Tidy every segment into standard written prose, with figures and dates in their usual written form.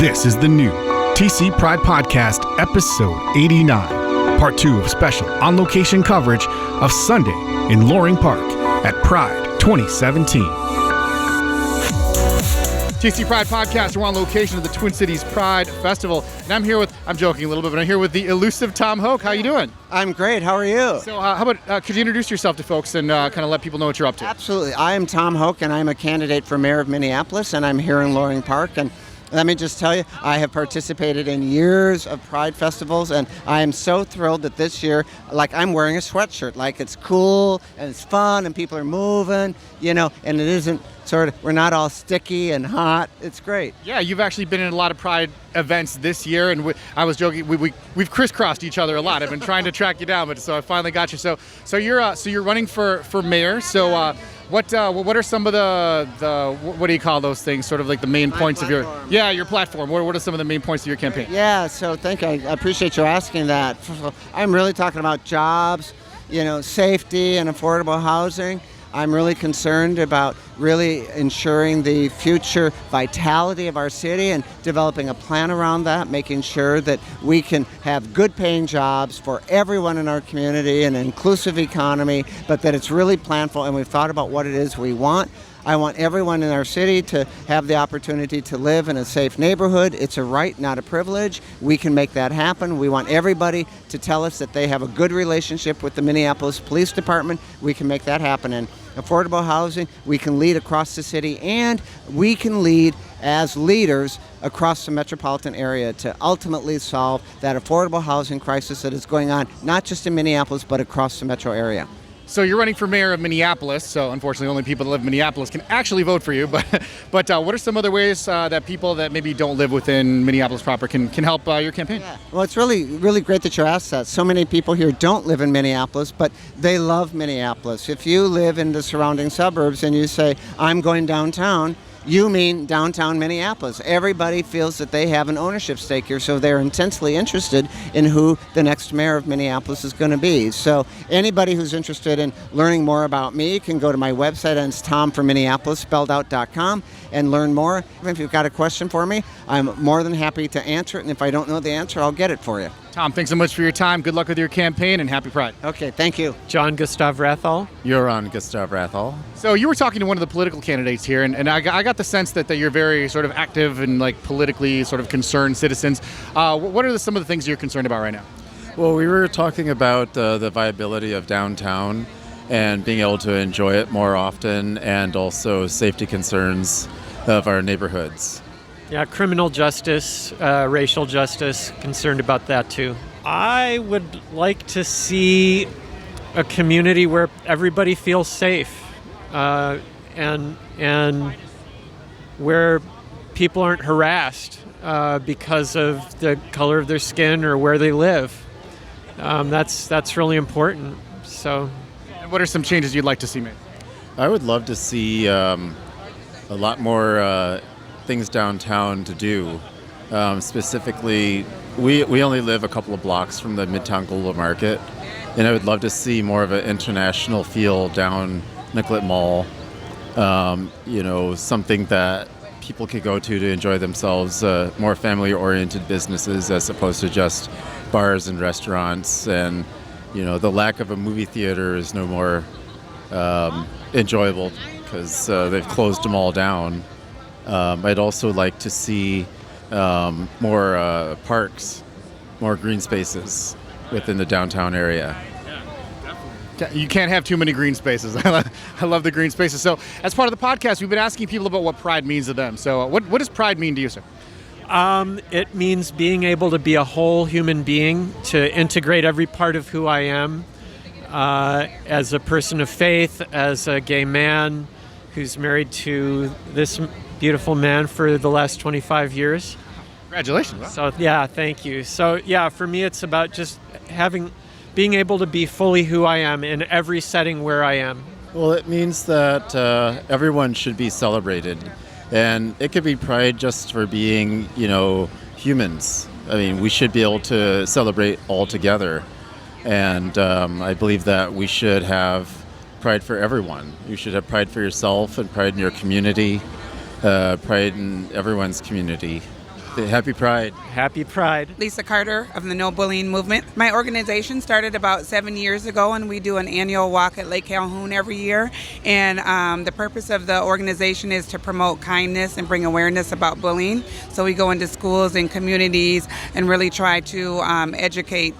This is the new TC Pride Podcast, Episode 89, Part 2 of special on-location coverage of Sunday in Loring Park at Pride 2017. TC Pride Podcast, we're on location of the Twin Cities Pride Festival, and I'm joking a little bit, but I'm here with the elusive Tom Hoke. How you doing? I'm great. How are you? So how about, could you introduce yourself to folks and kind of let people know what you're up to? Absolutely. I am Tom Hoke, and I'm a candidate for mayor of Minneapolis, and I'm here in Loring Park. And let me just tell you, I have participated in years of Pride festivals, and I am so thrilled that this year, like, I'm wearing a sweatshirt. Like, it's cool, and it's fun, and people are moving, and it isn't we're not all sticky and hot. It's great. Yeah, you've actually been in a lot of Pride events this year, and I was joking, we've crisscrossed each other a lot. I've been trying to track you down, but so I finally got you. So you're running for mayor. So what are some of the what do you call those things? Sort of like the main points platform. of your platform. What are some of the main points of your campaign? Yeah, so I appreciate you asking that. I'm really talking about jobs, safety and affordable housing. I'm really concerned about really ensuring the future vitality of our city and developing a plan around that, making sure that we can have good paying jobs for everyone in our community, an inclusive economy, but that it's really planful and we've thought about what it is we want. I want everyone in our city to have the opportunity to live in a safe neighborhood. It's a right, not a privilege. We can make that happen. We want everybody to tell us that they have a good relationship with the Minneapolis Police Department. We can make that happen. And affordable housing, we can lead across the city, and we can lead as leaders across the metropolitan area to ultimately solve that affordable housing crisis that is going on, not just in Minneapolis, but across the metro area. So you're running for mayor of Minneapolis, so unfortunately only people that live in Minneapolis can what are some other ways that people that maybe don't live within Minneapolis proper can help your campaign? Yeah. Well, it's really, really great that you asked that. So many people here don't live in Minneapolis, but they love Minneapolis. If you live in the surrounding suburbs and you say, I'm going downtown, you mean downtown Minneapolis. Everybody feels that they have an ownership stake here, so they're intensely interested in who the next mayor of Minneapolis is going to be. So anybody who's interested in learning more about me can go to my website, and it's tomforminneapolis.com, and learn more. If you've got a question for me, I'm more than happy to answer it, and if I don't know the answer, I'll get it for you. Tom, thanks so much for your time. Good luck with your campaign, and happy Pride. Okay, thank you. John Gustav Rathall. You're on Gustav Rathall. So you were talking to one of the political candidates here, and I got the sense that you're very sort of active and like politically sort of concerned citizens. What are some of the things you're concerned about right now? Well, we were talking about the viability of downtown and being able to enjoy it more often, and also safety concerns of our neighborhoods. Yeah, criminal justice, racial justice, concerned about that too. I would like to see a community where everybody feels safe, and where people aren't harassed because of the color of their skin or where they live. That's really important. So, and what are some changes you'd like to see made? I would love to see a lot more things downtown to do. Specifically, we only live a couple of blocks from the Midtown Global Market, and I would love to see more of an international feel down Nicollet Mall. Something that people could go to enjoy themselves, more family-oriented businesses as opposed to just bars and restaurants. And, the lack of a movie theater is no more enjoyable because they've closed them all down. I'd also like to see more parks, more green spaces within the downtown area. You can't have too many green spaces. I love the green spaces. So as part of the podcast, we've been asking people about what pride means to them. So what does pride mean to you, sir? It means being able to be a whole human being, to integrate every part of who I am, as a person of faith, as a gay man who's married to this beautiful man for the last 25 years. Congratulations. Wow. So, yeah, thank you. So, yeah, for me, it's about just being able to be fully who I am in every setting where I am. Well, it means that everyone should be celebrated. And it could be pride just for being, humans. I mean, we should be able to celebrate all together. And I believe that we should have pride for everyone. You should have pride for yourself and pride in your community, pride in everyone's community. Happy Pride. Happy Pride. Lisa Carter of the No Bullying Movement. My organization started about 7 years ago, and we do an annual walk at Lake Calhoun every year. And the purpose of the organization is to promote kindness and bring awareness about bullying. So we go into schools and communities and really try to educate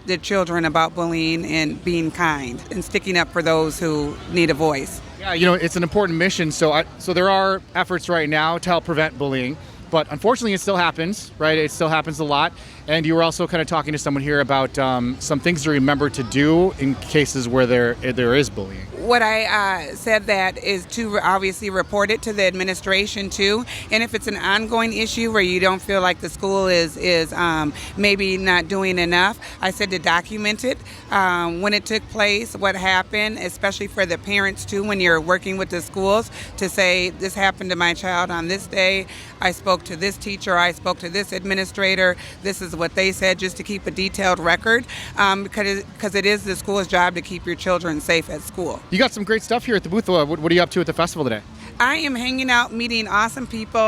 the children about bullying and being kind and sticking up for those who need a voice. Yeah, it's an important mission. So there are efforts right now to help prevent bullying. But unfortunately, it still happens, right? It still happens a lot. And you were also kind of talking to someone here about some things to remember to do in cases where there is bullying. What I said that is to obviously report it to the administration too. And if it's an ongoing issue where you don't feel like the school is maybe not doing enough, I said to document it, when it took place, what happened, especially for the parents too, when you're working with the schools, to say this happened to my child on this day. I spoke to this teacher, I spoke to this administrator, this is what they said, just to keep a detailed record, because it is the school's job to keep your children safe at school. You got some great stuff here at the booth. What are you up to at the festival today? I am hanging out, meeting awesome people,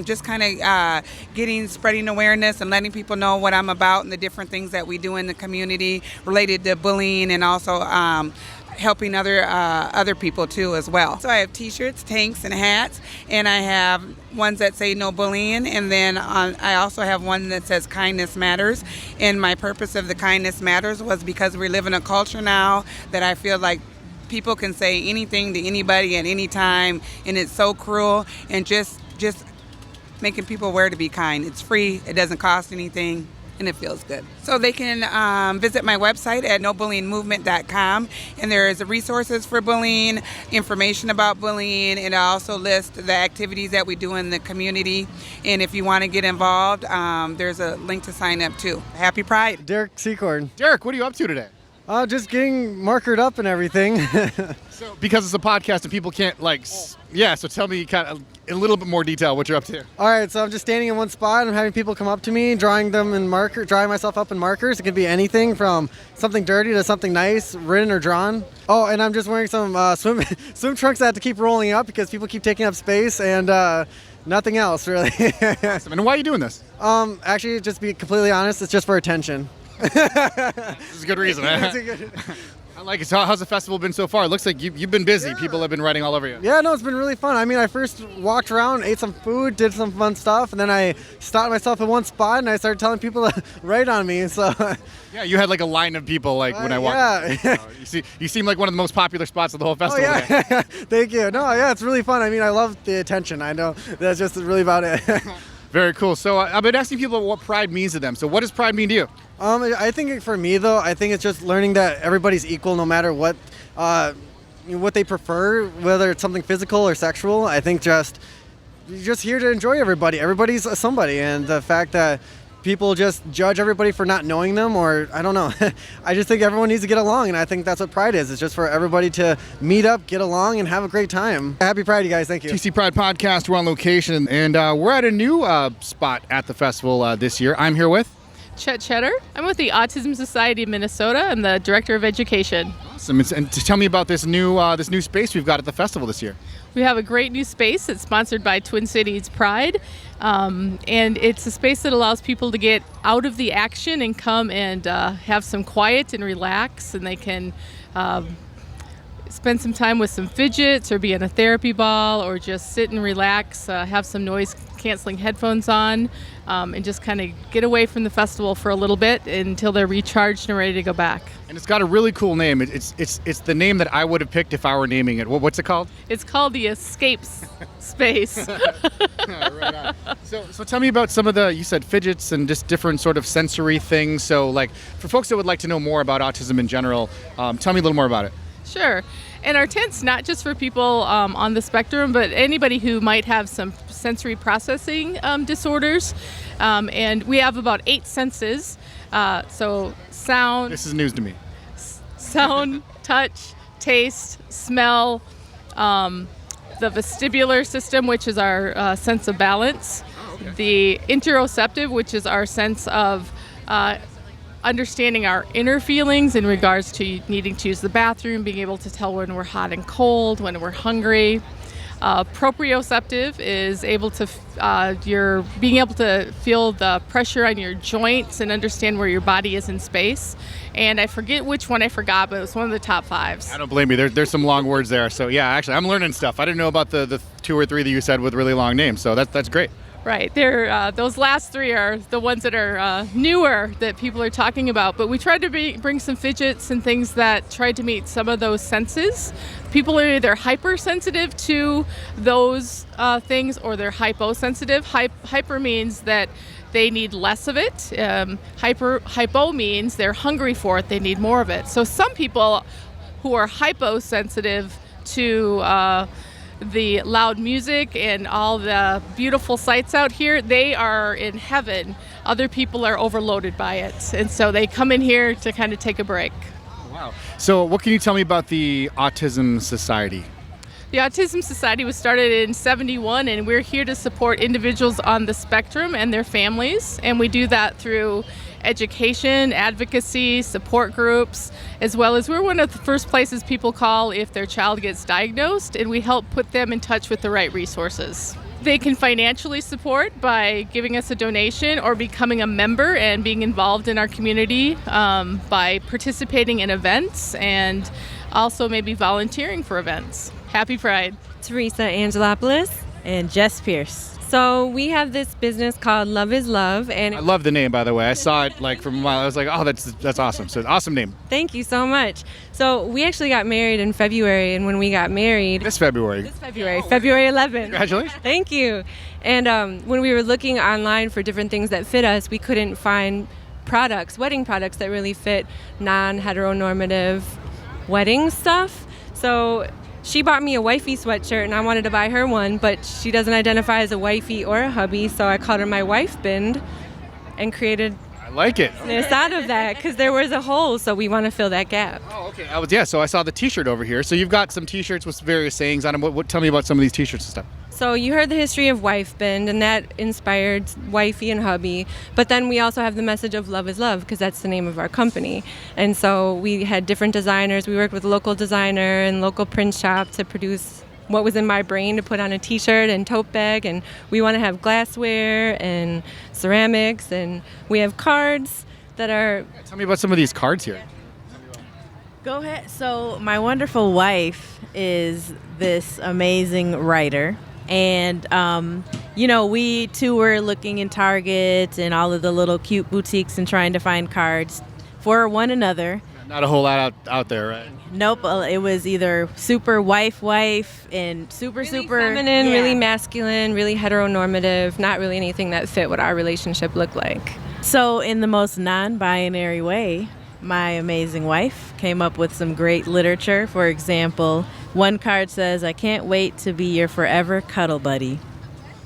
just kind of spreading awareness and letting people know what I'm about and the different things that we do in the community related to bullying, and also helping other people too as well. So I have t-shirts, tanks, and hats, and I have ones that say no bullying, and then I also have one that says kindness matters. And my purpose of the kindness matters was because we live in a culture now that I feel like people can say anything to anybody at any time, and it's so cruel. And just making people aware to be kind. It's free, it doesn't cost anything, and it feels good. So they can visit my website at nobullyingmovement.com, and there's resources for bullying, information about bullying, and I also list the activities that we do in the community. And if you want to get involved, there's a link to sign up too. Happy Pride. Derek Secord. Derek, what are you up to today? Just getting markered up and everything. So because it's a podcast and people can't so tell me kind of in a little bit more detail what you're up to. All right, so I'm just standing in one spot and I'm having people come up to me, drawing myself up in markers. It could be anything from something dirty to something nice, written or drawn. Oh, and I'm just wearing some swim trunks that have to keep rolling up because people keep taking up space, and nothing else really. Awesome. And why are you doing this? Actually, just to be completely honest, it's just for attention. This is a good reason. I like it. So how's the festival been so far? It looks like you've been busy. Yeah. People have been writing all over you. Yeah, no, it's been really fun. I mean, I first walked around, ate some food, did some fun stuff, and then I stopped myself in one spot and I started telling people to write on me. So yeah, you had like a line of people when I walked. Yeah. You seem like one of the most popular spots of the whole festival. Oh, yeah. Thank you. No, yeah, it's really fun. I mean, I love the attention. I know that's just really about it. Very cool. So I've been asking people what pride means to them. So what does pride mean to you? I think for me, though, I think it's just learning that everybody's equal no matter what they prefer, whether it's something physical or sexual. I think you're just here to enjoy everybody. Everybody's somebody, and the fact that people just judge everybody for not knowing them, or I don't know. I just think everyone needs to get along, and I think that's what Pride is. It's just for everybody to meet up, get along, and have a great time. Happy Pride, you guys. Thank you. TC Pride Podcast. We're on location, and we're at a new spot at the festival this year. I'm here with Chet Cheddar. I'm with the Autism Society of Minnesota. I'm the Director of Education. Awesome. And to tell me about this new space we've got at the festival this year. We have a great new space. It's sponsored by Twin Cities Pride. And it's a space that allows people to get out of the action and come and have some quiet and relax. And they can spend some time with some fidgets or be in a therapy ball or just sit and relax, have some noise canceling headphones on, and just kind of get away from the festival for a little bit until they're recharged and ready to go back. And it's got a really cool name. It's the name that I would have picked if I were naming it. What's it called? It's called the Escapes Space. Right on. So tell me about some of you said fidgets and just different sort of sensory things. So like for folks that would like to know more about autism in general, tell me a little more about it. Sure. And our tent's not just for people on the spectrum, but anybody who might have some sensory processing disorders. And we have about 8 senses. So sound. This is news to me. Sound, touch, taste, smell, the vestibular system, which is our sense of balance. Oh, okay. The interoceptive, which is our sense of understanding our inner feelings in regards to needing to use the bathroom, being able to tell when we're hot and cold, when we're hungry. Proprioceptive is able to, you're being able to feel the pressure on your joints and understand where your body is in space. And I forget which one I forgot, but it was one of the top 5s. I don't blame you. There's some long words there. So yeah, actually, I'm learning stuff. I didn't know about the 2 or 3 that you said with really long names. So that's great. Right. Those last 3 are the ones that are newer that people are talking about. But we tried to bring some fidgets and things that tried to meet some of those senses. People are either hypersensitive to those things or they're hyposensitive. Hyper means that they need less of it. Hypo means they're hungry for it. They need more of it. So some people who are hyposensitive to the loud music and all the beautiful sights out here, they are in heaven. Other people are overloaded by it. And so they come in here to kind of take a break. Wow. So what can you tell me about the Autism Society? The Autism Society was started in '71, and we're here to support individuals on the spectrum and their families. And we do that through education, advocacy, support groups, as well as we're one of the first places people call if their child gets diagnosed, and we help put them in touch with the right resources. They can financially support by giving us a donation or becoming a member and being involved in our community by participating in events and also maybe volunteering for events. Happy Pride. Teresa Angelopoulos and Jess Pierce. So we have this business called Love is Love, and I love the name, by the way. I saw it like from a while. I was like, oh, that's awesome. So awesome name. thank you so much. So we actually got married in February, and when we got married, This February. February 11th. Congratulations. Thank you. And when we were looking online for different things that fit us, we couldn't find wedding products that really fit non-heteronormative wedding stuff. So she bought me a wifey sweatshirt, and I wanted to buy her one, but she doesn't identify as a wifey or a hubby, so I called her my wife bind and created I like it. this out of that because there was a hole, so we want to fill that gap. Oh, okay. So I saw the T-shirt over here. So you've got some T-shirts with various sayings on them. Tell me about some of these T-shirts and stuff. So you heard the history of wife bind, and that inspired wifey and hubby. But then we also have the message of love is love, because that's the name of our company. And so we had different designers. We worked with a local designer and local print shop to produce what was in my brain to put on a T-shirt and tote bag. And we want to have glassware and ceramics, and we have cards that are... Tell me about some of these cards here. Go ahead. So my wonderful wife is this amazing writer. And, we too were looking in Target and all of the little cute boutiques and trying to find cards for one another. Not a whole lot out there, right? Nope. It was either super wife and super feminine, yeah. really masculine, really heteronormative, not really anything that fit what our relationship looked like. So in the most non-binary way, my amazing wife came up with some great literature. For example, one card says, "I can't wait to be your forever cuddle buddy."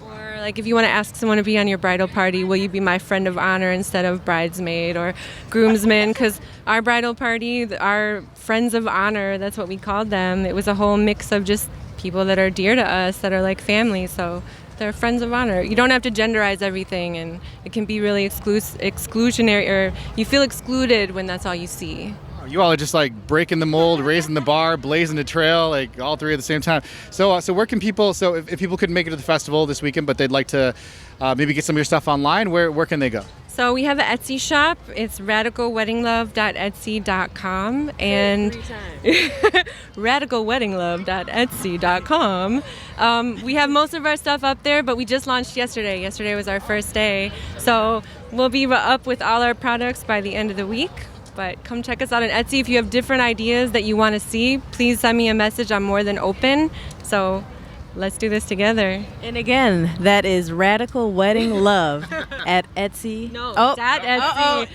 Or like if you want to ask someone to be on your bridal party, will you be my friend of honor instead of bridesmaid or groomsman? Because our bridal party, our friends of honor, that's what we called them. It was a whole mix of just people that are dear to us, that are like family. So they're friends of honor. You don't have to genderize everything, and it can be really exclusionary, or you feel excluded when that's all you see. You all are just like breaking the mold, raising the bar, blazing the trail, like all three at the same time. So where can people? So if people couldn't make it to the festival this weekend, but they'd like to maybe get some of your stuff online, where can they go? So we have an Etsy shop. It's radicalweddinglove.etsy.com and radicalweddinglove.etsy.com. We have most of our stuff up there, but we just launched yesterday. Yesterday was our first day. So we'll be up with all our products by the end of the week. But come check us out on Etsy. If you have different ideas that you want to see, please send me a message. I'm more than open. So let's do this together. And again, that is Radical Wedding Love at Etsy. No, oh. .etsy.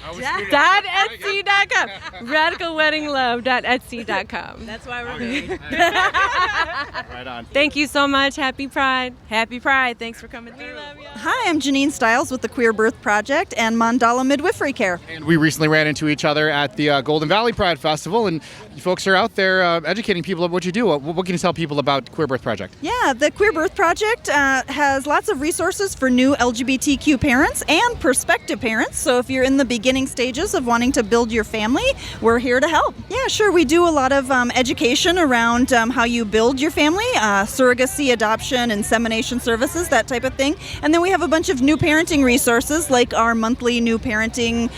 .etsy.com. Radicalweddinglove.etsy.com. That's why we're married. Right on. Thank you so much. Happy Pride. Happy Pride. Thanks for coming through. Hi, I'm Janine Stiles with the Queer Birth Project and Mandala Midwifery Care. And we recently ran into each other at the Golden Valley Pride Festival, and you folks are out there educating people about what you do. What can you tell people about Queer Birth Project? Yeah, Yeah, the Queer Birth Project has lots of resources for new LGBTQ parents and prospective parents. So if you're in the beginning stages of wanting to build your family, we're here to help. Yeah, sure. We do a lot of education around how you build your family, surrogacy, adoption, insemination services, that type of thing. And then we have a bunch of new parenting resources like our monthly new parenting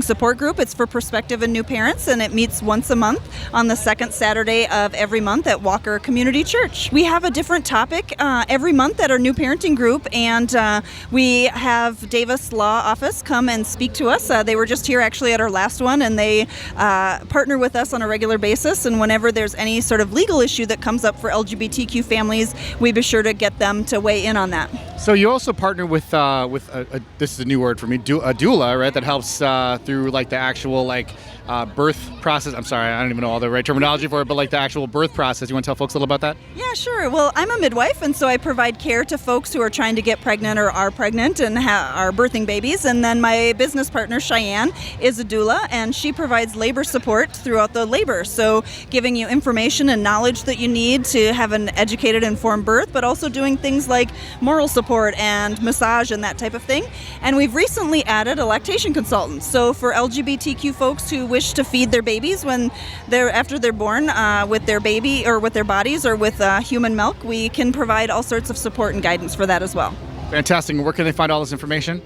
support group. It's for prospective and new parents, and it meets once a month on the second Saturday of every month at Walker Community Church. We have a different topic every month at our new parenting group, and we have Davis Law Office come and speak to us. They were just here actually at our last one, and they partner with us on a regular basis, and whenever there's any sort of legal issue that comes up for LGBTQ families, we be sure to get them to weigh in on that. So you also partner with this is a new word for me, a doula, right? That helps through like the actual birth process. I'm sorry, I don't even know all the right terminology for it, but like the actual birth process. You want to tell folks a little about that? Yeah, sure. Well, I'm a midwife, and so I provide care to folks who are trying to get pregnant or are pregnant and are birthing babies. And then my business partner, Cheyenne, is a doula, and she provides labor support throughout the labor. So giving you information and knowledge that you need to have an educated, informed birth, but also doing things like moral support and massage and that type of thing. And we've recently added a lactation consultant. So for LGBTQ folks who wish to feed their babies after they're born with their baby or with their bodies or with human milk, we can provide all sorts of support and guidance for that as well. Fantastic. And where can they find all this information?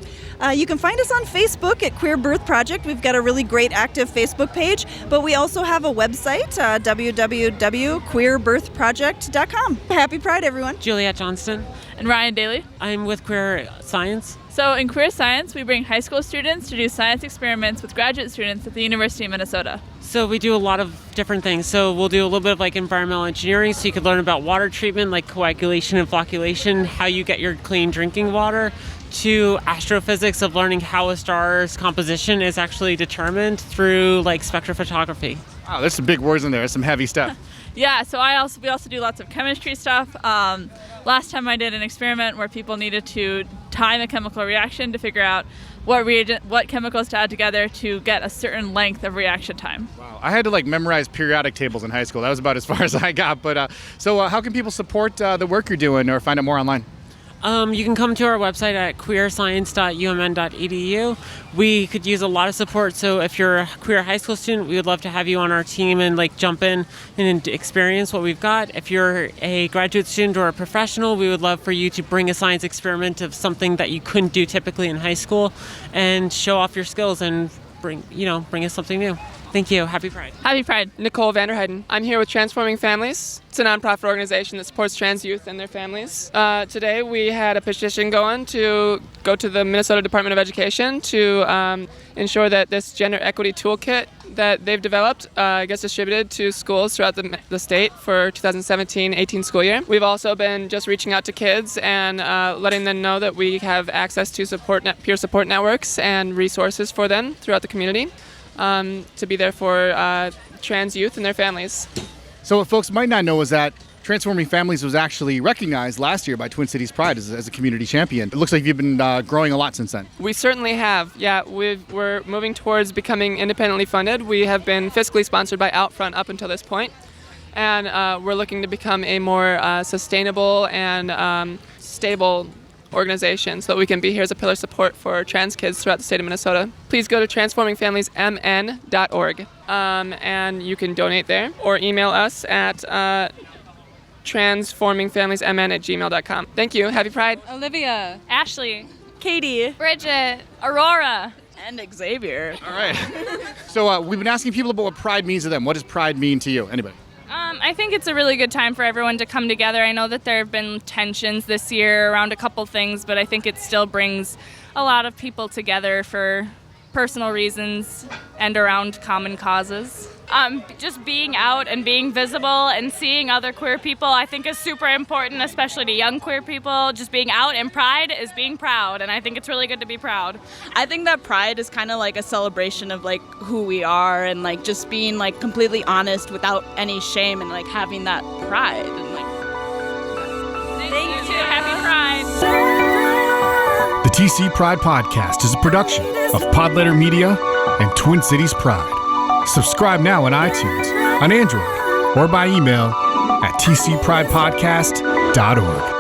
You can find us on Facebook at Queer Birth Project. We've got a really great active Facebook page, but we also have a website, www.queerbirthproject.com. Happy Pride, everyone. Juliet Johnston. And Ryan Daly. I'm with Queer Science. So in Queer Science, we bring high school students to do science experiments with graduate students at the University of Minnesota. So we do a lot of different things. So we'll do a little bit of environmental engineering, so you could learn about water treatment, like coagulation and flocculation, how you get your clean drinking water, to astrophysics of learning how a star's composition is actually determined through spectrophotography. Wow, there's some big words in there. There's some heavy stuff. Yeah, so we also do lots of chemistry stuff. Last time I did an experiment where people needed to time a chemical reaction to figure out what chemicals to add together to get a certain length of reaction time. Wow, I had to memorize periodic tables in high school. That was about as far as I got. But so how can people support the work you're doing or find out more online? You can come to our website at queerscience.umn.edu. We could use a lot of support, so if you're a queer high school student, we would love to have you on our team and jump in and experience what we've got. If you're a graduate student or a professional, we would love for you to bring a science experiment of something that you couldn't do typically in high school and show off your skills and bring us something new. Thank you. Happy Pride. Happy Pride. Nicole Vanderheiden. I'm here with Transforming Families. It's a nonprofit organization that supports trans youth and their families. Today we had a petition going to go to the Minnesota Department of Education to ensure that this gender equity toolkit that they've developed gets distributed to schools throughout the state for 2017-18 school year. We've also been just reaching out to kids and letting them know that we have access to peer support networks and resources for them throughout the community. To be there for trans youth and their families. So what folks might not know is that Transforming Families was actually recognized last year by Twin Cities Pride as a community champion. It looks like you've been growing a lot since then. We certainly have. Yeah, we're moving towards becoming independently funded. We have been fiscally sponsored by Outfront up until this point, and we're looking to become a more sustainable and stable organization so that we can be here as a pillar support for trans kids throughout the state of Minnesota. Please go to transformingfamiliesmn.org and you can donate there or email us at transformingfamiliesmn@gmail.com. Thank you. Happy Pride. Olivia. Ashley. Katie. Bridget. Aurora. And Xavier. All right. So we've been asking people about what Pride means to them. What does Pride mean to you? Anybody? I think it's a really good time for everyone to come together. I know that there have been tensions this year around a couple things, but I think it still brings a lot of people together for personal reasons and around common causes. Just being out and being visible and seeing other queer people I think is super important, especially to young queer people. Just being out, and pride is being proud, and I think it's really good to be proud. I think that pride is kind of like a celebration of who we are and just being completely honest without any shame and having that pride and Thank you. Happy Pride. The TC Pride Podcast is a production of Podletter Media and Twin Cities Pride. Subscribe now on iTunes, on Android, or by email at tcpridepodcast.org.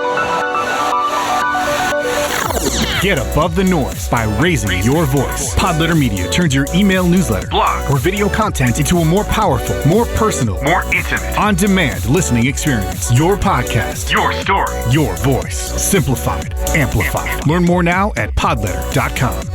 Get above the noise by raising your voice. Podletter Media turns your email newsletter, blog, or video content into a more powerful, more personal, more intimate, on-demand listening experience. Your podcast, your story, your voice. Simplified, amplified. Learn more now at podletter.com.